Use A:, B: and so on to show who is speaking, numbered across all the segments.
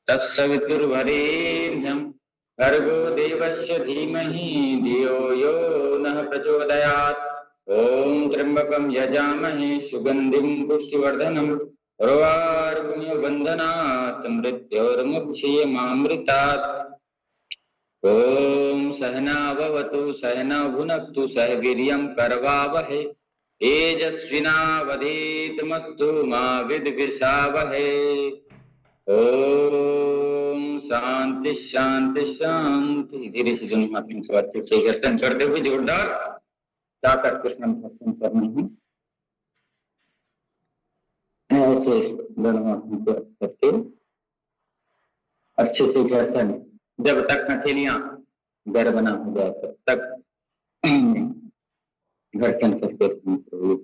A: तत्सवितुर्वरेण्यं भर्गो देवस्य धीमहि धियो यो नः प्रचोदयात्। ओम त्र्यंबकं यजामहे सुगंधिं पुष्टिवर्धनम् उर्वारुकमिवबन्धनात् मृत्योर्मुक्षीयमामृतात्। ओम सहना भवतु सहना भुनक्तु सह वीर्यं करवावहै तेजस्विनावधीतमस्तु मा विद्विषावहै। ओम शांति शांति शांति। धीरे से दोनों हाथों को अच्छे से गर्दन करते हुए जोरदार जाकर कृष्ण भक्ति करना है। ऐसे दोनों हाथों को करके अच्छे से गर्दन, जब तक हथेलियां घर बना हो जाए तब तक गर्दन करके रखनी चाहिए।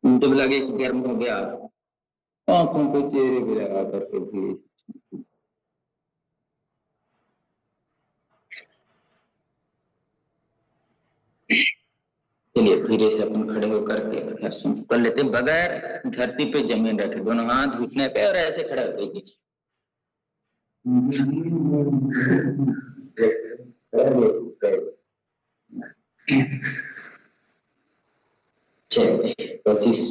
A: जब लगे कि गर्म हो गया, आंखों को चेहरे पे लगा करके भी चलिए धीरे से अपन खड़े होकर के कर लेते हैं, बगैर धरती पे जमीन रखे, दोनों हाथ घुटने पे और ऐसे खड़े हो जाइए। चलिए कोशिश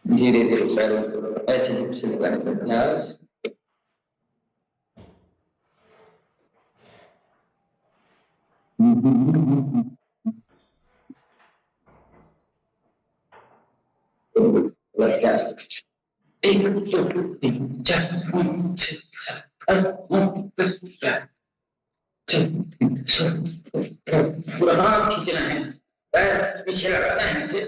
A: धीरे धीरे पैरों को ऐसे से लगाने का अभ्यास। एक दो तीन चार पाँच छः सात आठ नौ दस 11 पूरा हाथ खींचना है, पैर पीछे लगाना है ऐसे।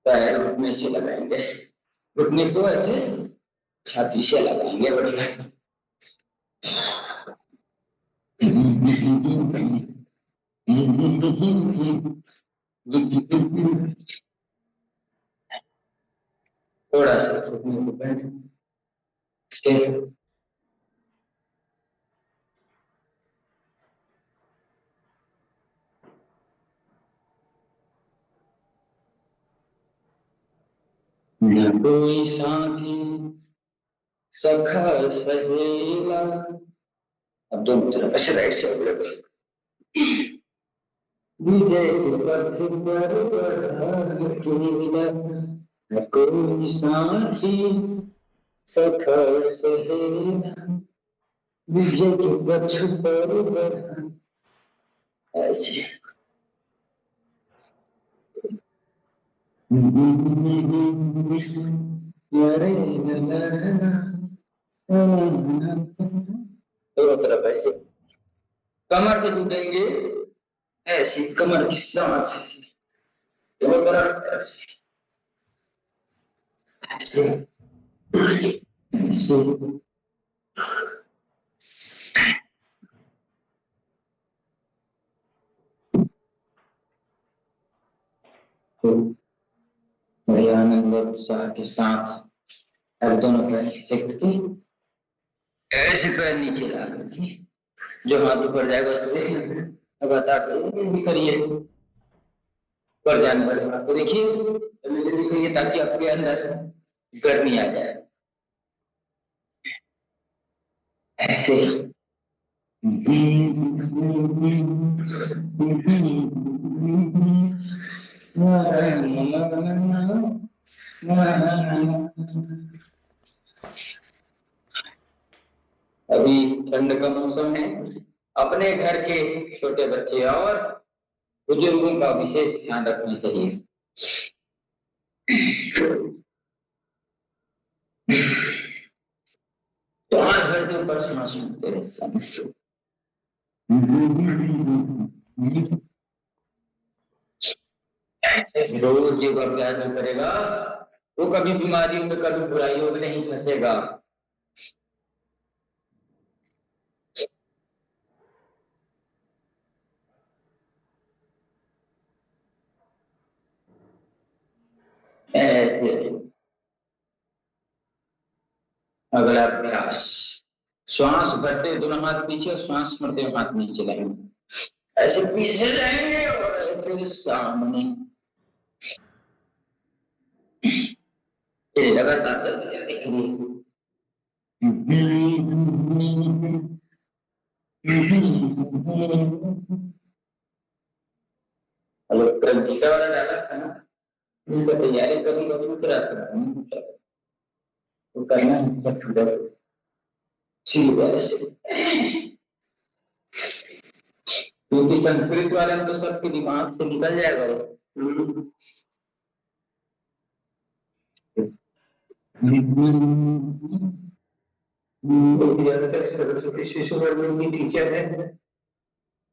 A: पैर घुटने से लगाएंगे, घुटने को ऐसे छाती से लगाएंगे, बढ़िया। थोड़ा सा घुटने को बैठ न कोई साथी सखा सहेला। अब दोनों तरफ ऐसे राइट से विजय पथ पर न कोई साथी सखा सहेला, विजय के पथ पर ऐसे। दोनों तरफ ऐसे कमर से जुटेंगे, ऐसी कमर की सांस ऐसी दोनों तरफ ऐसे ऐसे ऐसे। बढ़िया आनंद और उत्साह के साथ अब दोनों पैर ऐसे करके ऐसे पैर नीचे ला करके जो हाथ ऊपर जाएगा उसको लगातार करिए, ऊपर जाने वाले हाथ को देखिए, देखिए ताकि आपके अंदर गर्मी आ जाए। ऐसे ठंड का मौसम है। अपने घर के छोटे बच्चे और बुजुर्गों का विशेष ध्यान रखना चाहिए। तो आंख भर के ऊपर सांस सुनते हैं सांस। रोज योग अभ्यास जो करेगा वो कभी बीमारियों में कभी बुराइयों में नहीं फंसेगा। अगला अभ्यास, श्वास भरते दोनों हाथ पीछे और श्वास छोड़ते हुए हाथ नीचे लाएंगे। ऐसे पीछे जाएंगे और ऐसे सामने। ये लगातार देखिए। हेलो, कल गीता वाला डाला था ना, इसका तैयारी कभी कभी उतरा था, वो करना है सब छुड़ा ठीक है। क्योंकि संस्कृत वाले में तो सबके दिमाग से निकल जाएगा वो। ज्यादातर सरस्वती शिशु वर्ग की टीचर है,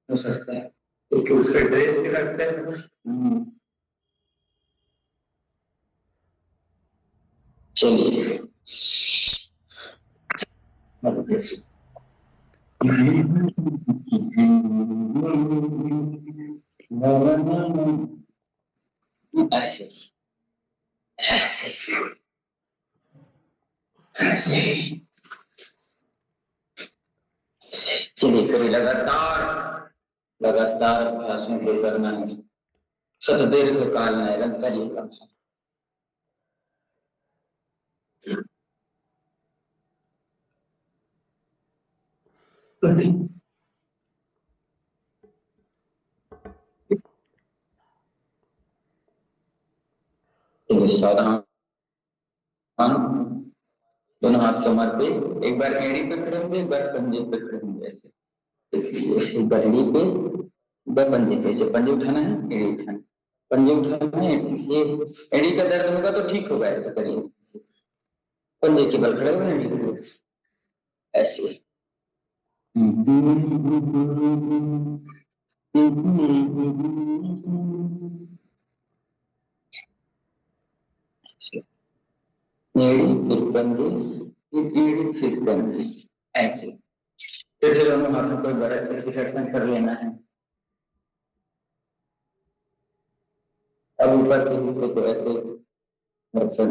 A: हो सकता है क्योंकि उसका ड्रेस से लगता है। चलिए ऐसे ऐसे ऐसे। चलिए करिए, लगातार लगातार अभ्यासों को करना है। सतदीर्घ काल निरंतर ये करना है। सावधान, दोनों हाथ कमर पे, एक बार एड़ी पे खड़े होंगे, एक बार पंजे पे खड़े होंगे। ऐसे देखिए, ऐसे एक बार एड़ी पे, एक बार पंजे पे। ऐसे पंजे उठाना है, एड़ी उठाना, पंजे उठाना है। ये एड़ी का दर्द होगा तो ठीक होगा, ऐसे करिए। पंजे के बल खड़े होगा, एड़ी पे ऐसे। एड़ी फिर पंजे, फिर एड़ी फिर पंजे, ऐसे। फिर से दोनों हाथों को बड़ा अच्छे से फ्लेक्शन कर लेना है। अब ऊपर के हिस्से को ऐसे फ्लेक्शन।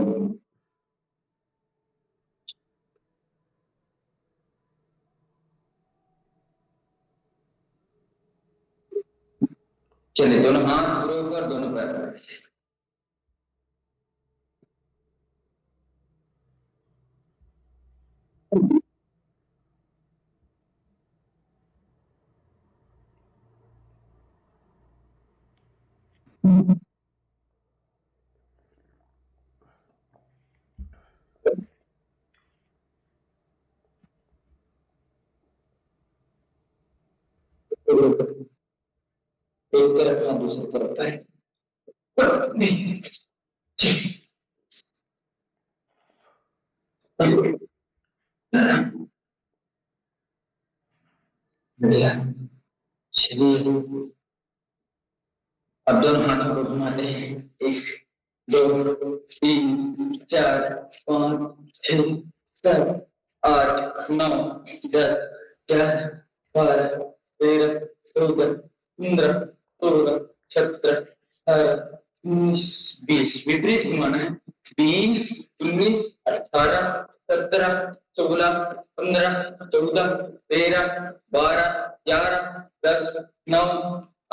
A: चलिए, दोनों हाथ ऊपर, दोनों पैर ऐसे। एक तरफ हाथ, दूसरी तरफ पैर। बढ़िया। चलिए, अब दोनों हाथों को घुमाते हैं। एक, दो, तीन, चार, पाँच, छह, सात, आठ, नौ, 10, 11, 12, 13, 14, 15, 16, 17, 18, 19, 20। विपरीत घुमाना है। 20, 19, 18, 17, 16, 15, 14, 13, 12, 11, 10, 9,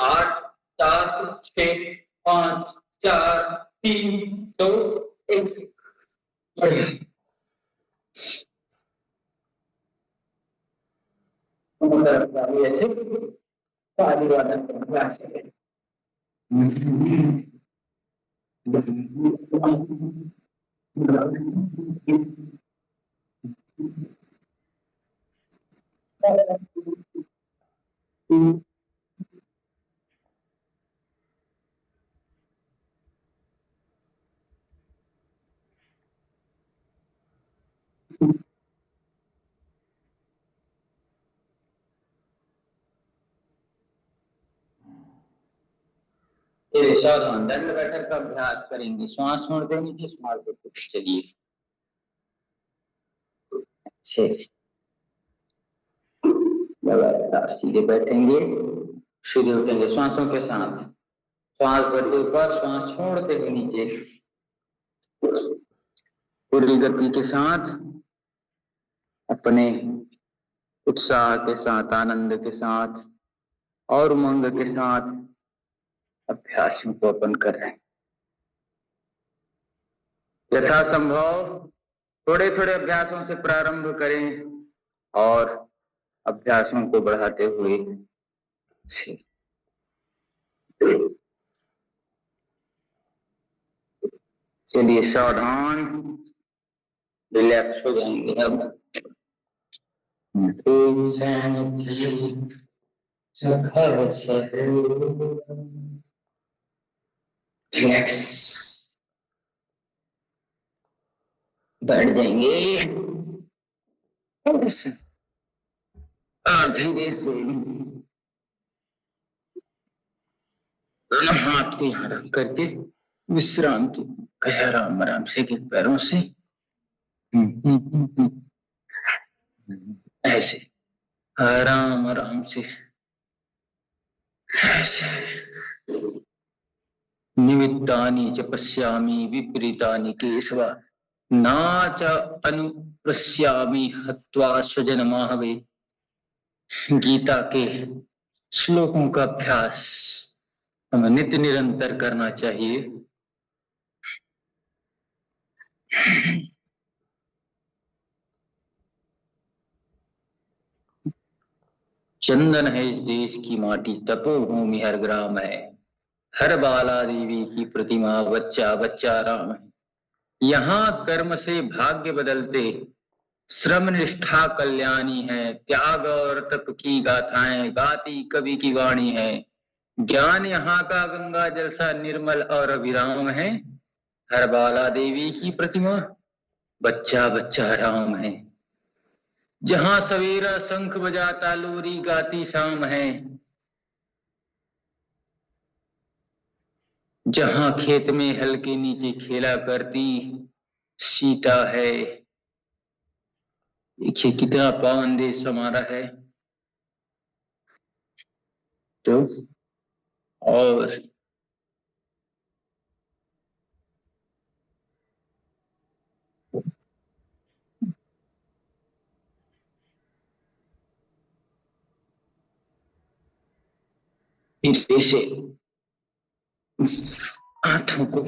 A: 8, 7, 6, 5, 4, 3, 2, 1। बढ़िया। ऐसे ताली वाला अभ्यास है। फिर सावधान दंड बैठक का अभ्यास करेंगे। श्वास छोड़ते नीचे, श्वास लेते। चलिए लगातार सीधे बैठेंगे, सीधे उठेंगे श्वासों के साथ। श्वास भरते ऊपर, श्वास छोड़ते हुए नीचे, पूरी गति के साथ, अपने उत्साह के साथ, आनंद के साथ और उमंग के साथ अभ्यास को अपन कर रहे हैं। यथासंभव थोड़े थोड़े अभ्यासों से प्रारंभ करें और अभ्यासों को बढ़ाते हुए चलिए सावधान रिलैक्स हो जाएंगे अब। रिलैक्स बैठ जाएंगे और धीरे से दोनों हाथ को यहाँ रख करके विश्राम की आराम आराम से के पैरों से ऐसे आराम आराम से ऐसे। निमित्तानि च पश्यामि विपरीतानि केशवा न च अनुप्रस्यामि हत्वा स्वजनमाहवे। गीता के श्लोकों का अभ्यास हमें नित्य निरंतर करना चाहिए। चंदन है इस देश की माटी, तपोभूमि हर ग्राम है। हर बाला देवी की प्रतिमा, बच्चा बच्चा राम है। यहाँ कर्म से भाग्य बदलते, श्रम निष्ठा कल्याणी है। त्याग और तप की गाथाएं गाती कवि की वाणी है। ज्ञान यहाँ का गंगा जल सा निर्मल और अविराम है। हर बाला देवी की प्रतिमा, बच्चा बच्चा राम है। जहां सवेरा शंख बजाता, लोरी गाती शाम है। जहां खेत में हल के नीचे खेला करती सीता है। देखिए कितना पावन देश हमारा है। तो और ऐसे हाथों को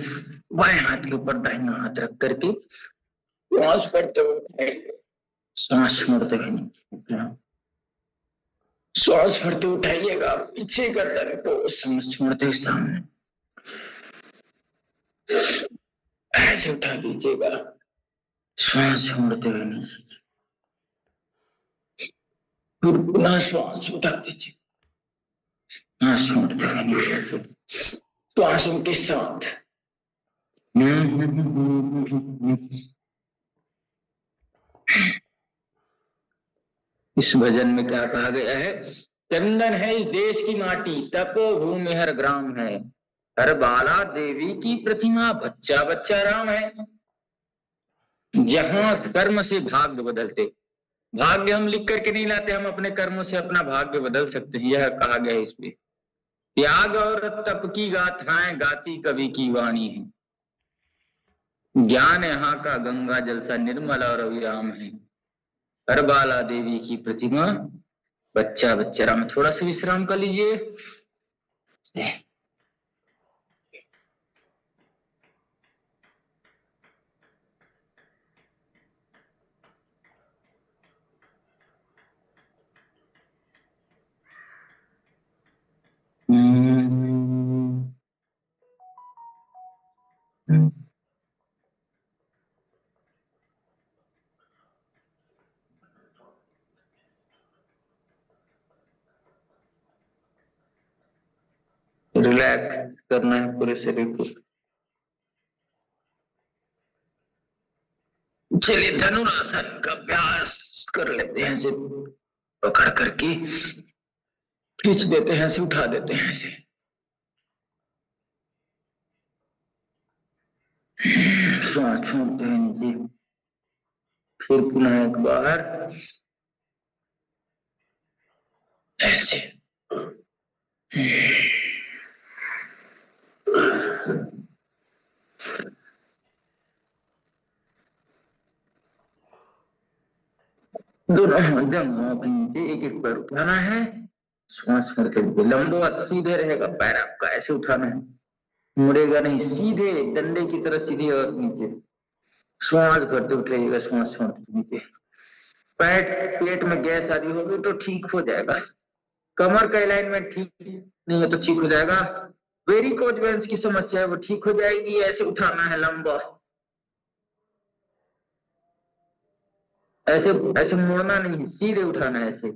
A: बाएं हाथ के ऊपर दाहिना हाथ रख करके श्वास पड़ते हुए सांस छोड़ते हुए नीचे, श्वास भरते उठाइएगा, पीछे गर्दन को, सांस छोड़ते हुए सामने ऐसे उठा दीजिएगा, श्वास छोड़ते हुए नीचे, फिर पुनः श्वास उठा दीजिए, सांस छोड़ते हुए नीचे, श्वासों के साथ। इस भजन में क्या कहा गया है? चंदन है इस देश की माटी, तपोभूमि हर ग्राम है। हर बाला देवी की प्रतिमा, बच्चा बच्चा राम है। जहां कर्म से भाग्य बदलते, भाग्य हम लिख करके नहीं लाते, हम अपने कर्मों से अपना भाग्य बदल सकते हैं, यह कहा गया है इसमें। त्याग और तप की गाथाएं गाती कवि की वाणी है। ज्ञान यहाँ का गंगा जल सा निर्मल और अविराम है। हर बाला देवी की प्रतिमा, बच्चा बच्चा राम। थोड़ा सा विश्राम कर लीजिए। रिलैक्स करना है पूरे शरीर को। चलिए धनुरासन का अभ्यास कर लेते हैं। ऐसे पकड़ करके खींच देते हैं, ऐसे उठा देते हैं, ऐसे श्वास छोड़ते हैं नीचे। फिर पुनः एक बार ऐसे। दोनों जंघों के नीचे एक एक पैर उठाना है। श्वास करके लंबवत सीधे रहेगा पैर आपका, ऐसे उठाना है, मुड़ेगा नहीं, सीधे डंडे की तरह सीधे और नीचे। श्वास भरते उठाइएगा, श्वास छोड़ते नीचे। पेट में गैस आदि होगी तो ठीक हो जाएगा। कमर का अलाइनमेंट ठीक नहीं है तो ठीक हो जाएगा। वेरिकोज वेन्स की समस्या है वो ठीक हो जाएगी। ऐसे उठाना है लंबा, ऐसे ऐसे मुड़ना नहीं, सीधे उठाना है ऐसे।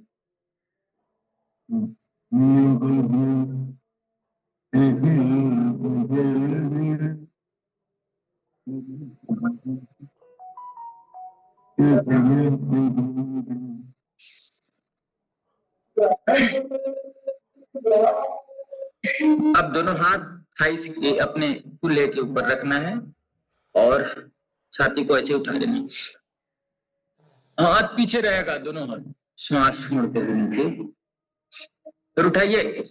A: अब दोनों हाथ थाइस के अपने कूल्हे के ऊपर रखना है और छाती को ऐसे उठा देना। हाथ पीछे रहेगा, दोनों हाथ श्वास छोड़ते हुए नीचे। फिर उठाइए,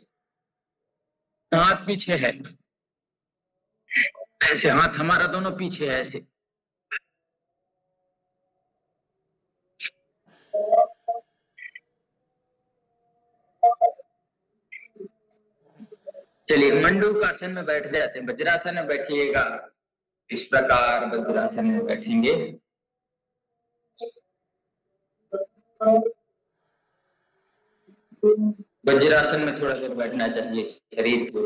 A: हाथ पीछे है, ऐसे हाथ हमारा दोनों पीछे है, ऐसे। चलिए मंडूकासन में बैठ जाते हैं। वज्रासन में बैठिएगा, इस प्रकार वज्रासन में बैठेंगे। वज्रासन में थोड़ा देर बैठना चाहिए। शरीर को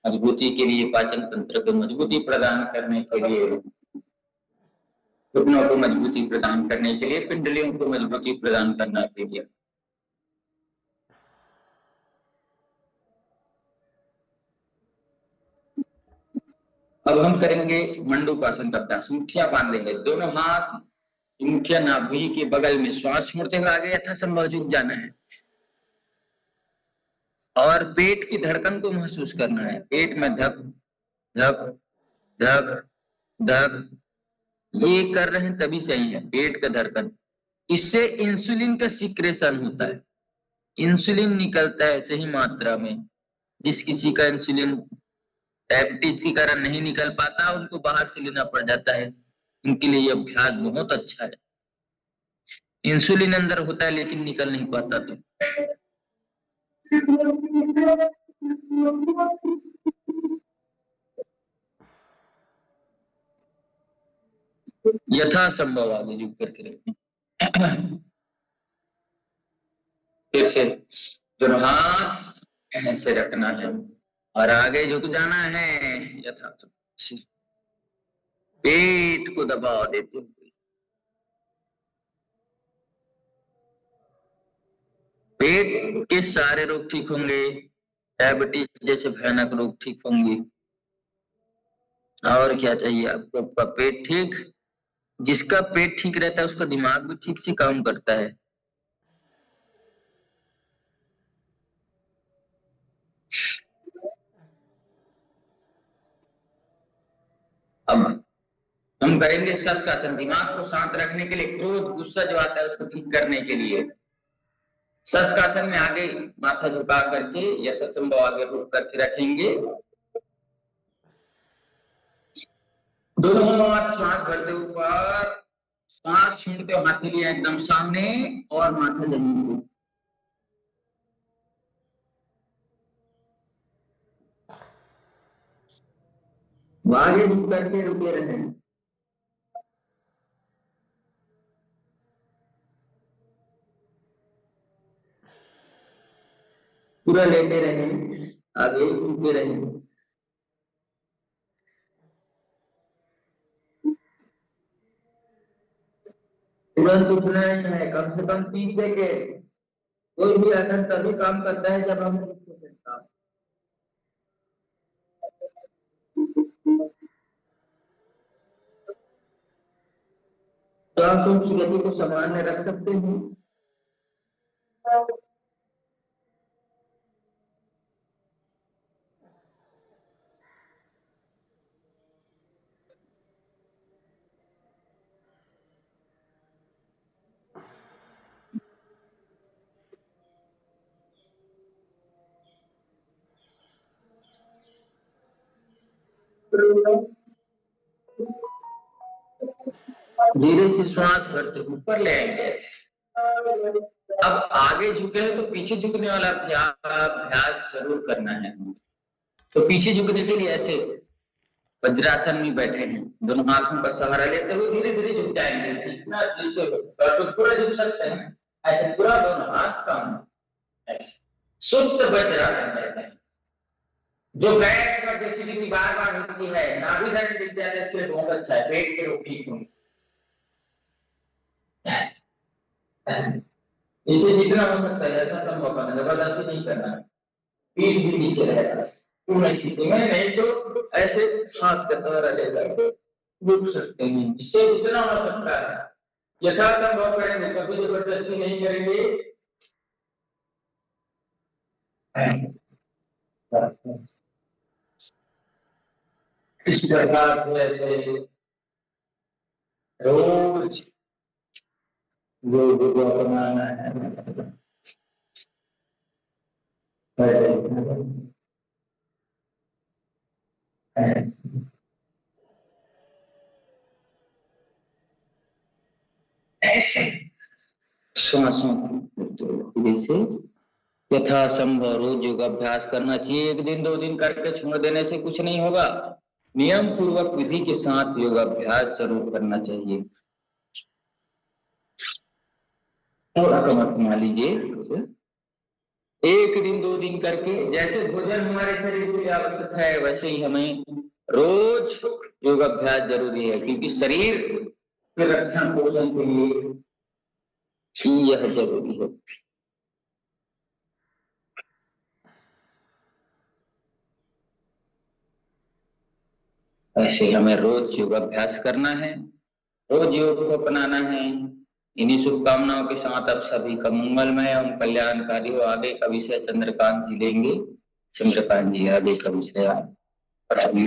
A: मजबूती के लिए, पाचन तंत्र को मजबूती प्रदान करने के लिए, घुटनों को मजबूती प्रदान करने के लिए, पिंडलियों को मजबूती प्रदान करने के लिए। अब हम करेंगे मंडूकासन का अभ्यास। मुठ्ठियां बांध लेंगे, दोनों हाथ मुठ्ठियां नाभि के बगल में। श्वास छोड़ते हुए आगे यथासंभव झुक जाना है और पेट की धड़कन को महसूस करना है। पेट में धक धक धक धक ये कर रहे हैं तभी सही है, पेट का धड़कन। इससे इंसुलिन का सिक्रेशन होता है, इंसुलिन निकलता है सही मात्रा में। जिस किसी का इंसुलिन डायबिटीज के कारण नहीं निकल पाता, उनको बाहर से लेना पड़ जाता है। उनके लिए यह अभ्यास बहुत अच्छा है। इंसुलिन अंदर होता है लेकिन निकल नहीं पाता, तो यथासंभव आगे झुक करके रखें। फिर से दोनों हाथ ऐसे रखना है और आगे झुक जाना है यथासंभव। पेट को दबाव देते हुए पेट के सारे रोग ठीक होंगे। डायबिटीज जैसे भयानक रोग ठीक होंगे। और क्या चाहिए आपको? आपका पेट ठीक, जिसका पेट ठीक रहता है उसका दिमाग भी ठीक से काम करता है। अब हम करेंगे शस्कासन। दिमाग को शांत रखने के लिए, क्रोध गुस्सा जो आता है उसको ठीक करने के लिए शस्कासन में आगे माथा झुका करके यथासंभव आगे रुक करके रखेंगे। दोनों हाथ श्वास भरते ऊपर, श्वास छोड़ते हथेलियां एकदम सामने और माथा जमीन पे। आगे झुक करके रुके रहे। पूरा लेटे रहे, आगे झुके रहे। तुरंत उठना ही है, कम से कम 30 सेकेंड। कोई भी आसन तभी काम करता है जब हम तो आप उनकी गति को सामान्य रख सकते हैं। धीरे से श्वास भरते ऊपर ले आएंगे ऐसे। अब आगे झुके हैं तो पीछे झुकने वाला अभ्यास जरूर करना है। तो पीछे झुकने के लिए ऐसे वज्रासन में बैठे हैं, दोनों हाथों का सहारा लेते हुए धीरे धीरे झुक जाएंगे। इतना जिससे तो पूरा झुक सकते हैं ऐसे, पूरा दोनों हाथ सामने ऐसे शुद्ध वज्रासन कहते हैं। जो गैस का एसिडिटी बार बार होती है, नाभि दर्द दिख जाता है, इसके लिए बहुत अच्छा है, पेट के रोग ठीक होंगे। इसे जितना हो सकता है ऐसा संभव करना, जबरदस्ती नहीं करना, पीठ भी नीचे रहेगा पूर्ण स्थिति में, नहीं तो ऐसे हाथ का सहारा लेकर रुक सकते हैं। इससे जितना हो सकता है यथासंभव करेंगे, कभी जबरदस्ती नहीं करेंगे। इस प्रकार से ऐसे रोज योग को अपनाना है। ऐसे श्वासों से यथासंभव रोज योगाभ्यास करना चाहिए। एक दिन 2 दिन करके छोड़ देने से कुछ नहीं होगा, नियम पूर्वक विधि के साथ योगाभ्यास जरूर करना चाहिए। थोड़ा सा मत मान लीजिए, 1 दिन 2 दिन करके, जैसे भोजन हमारे शरीर के लिए आवश्यक है वैसे ही हमें रोज योगाभ्यास जरूरी है, क्योंकि शरीर के रक्षण पोषण के लिए यह जरूरी है। ऐसे हमें रोज योगाभ्यास करना है, रोज योग को अपनाना है। इन्हीं शुभकामनाओं के साथ अब सभी का मंगलमय एवं कल्याणकारी हो। आगे का विषय चंद्रकांत जी लेंगे। चंद्रकांत जी आगे का विषय पढ़ाइए।